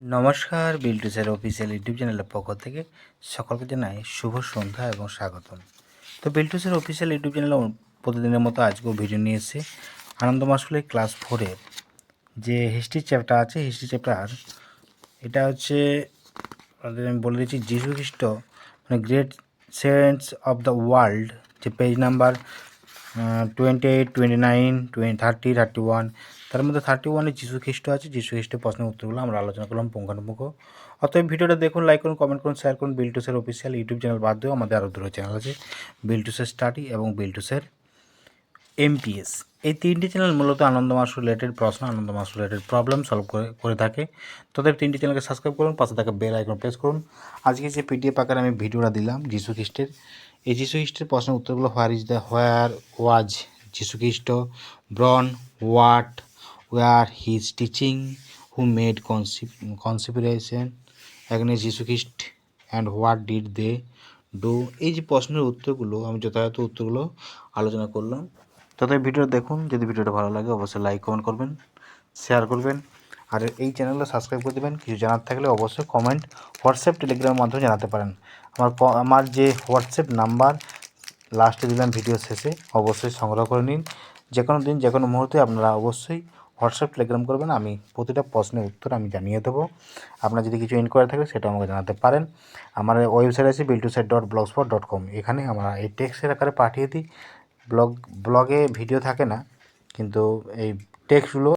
নমস্কার, Biltu sir official YouTube চ্যানেলের পক্ষ থেকে সকলকে জানাই শুভ সন্ধ্যা এবং স্বাগতম। তো বিল্টু স্যার অফিসিয়াল ইউটিউব চ্যানেলে প্রতিদিনের মতো আজকেও ভিডিও নিয়ে এসেছি। আনন্দ মাসুলের ক্লাস 4-এর যে হিস্ট্রি চ্যাপ্টার আছে, হিস্ট্রি চ্যাপ্টার এটা হচ্ছে আমি বলে দিচ্ছি যীশু খ্রিস্ট মানে great cents of the world, যে পেজ নাম্বার 28, 29, 30, 31। তার মধ্যে 31-এ যীশু খ্রিস্ট আছে। যীশু খ্রিস্টের প্রশ্নের উত্তরগুলো আমরা আলোচনা করলাম পুঙ্খানুপুঙ্খ। অতএব ভিডিওটা দেখুন, লাইক করুন, কমেন্ট করুন, শেয়ার করুন। Biltu sir official YouTube channel বাদ দিয়েও আমাদের আরও দুটো চ্যানেল আছে, বিল্টু স্যার স্টাডি এবং বিল্টু স্যার এমপিএস। এই তিনটি চ্যানেল মূলত আনন্দ মাসুল রিলেটেড প্রশ্ন, আনন্দ মাসুল রিলেটেড প্রবলেম সলভ করে থাকে। তাদের তিনটি চ্যানেলকে সাবস্ক্রাইব করুন, পাশে থাকা বেল আইকন প্রেস করুন। আজকে যে পিডিএফ আকারে আমি ভিডিওটা দিলাম যীশু খ্রিস্টের, এই যীশু খ্রিস্টের প্রশ্নের উত্তরগুলো হোয়ার ওয়াজ যীশু খ্রিস্ট, born, what were his teaching, who made conspiration against যীশু খ্রিস্ট and what did they do. এই যে প্রশ্নের উত্তরগুলো আমি যথাযথ উত্তরগুলো আলোচনা করলাম। তথাপি ভিডিওটা দেখুন, যদি ভিডিওটা ভালো লাগে অবশ্যই লাইক কমেন্ট করবেন, শেয়ার করবেন, আর এই চ্যানেলটা সাবস্ক্রাইব করে দেবেন। কিছু জানার থাকলে অবশ্যই কমেন্ট, হোয়াটসঅ্যাপ, টেলিগ্রামের মাধ্যমে জানাতে পারেন। আমার যে হোয়াটসঅ্যাপ নাম্বার লাস্টে দিলাম ভিডিও শেষে, অবশ্যই সংগ্রহ করে নিন। যে কোনো দিন যে কোনো মুহূর্তে আপনারা অবশ্যই হোয়াটসঅ্যাপ, টেলিগ্রাম করবেন, আমি প্রতিটা প্রশ্নের উত্তর আমি জানিয়ে দেবো। আপনার যদি কিছু ইনকোয়ারি থাকে সেটা আমাকে জানাতে পারেন। আমার ওয়েবসাইট আছে biltusat.blogspot.com, এখানে আমরা এই টেক্সটের আকারে পাঠিয়ে দিই। ব্লগে ভিডিও থাকে না, কিন্তু এই টেক্সটগুলো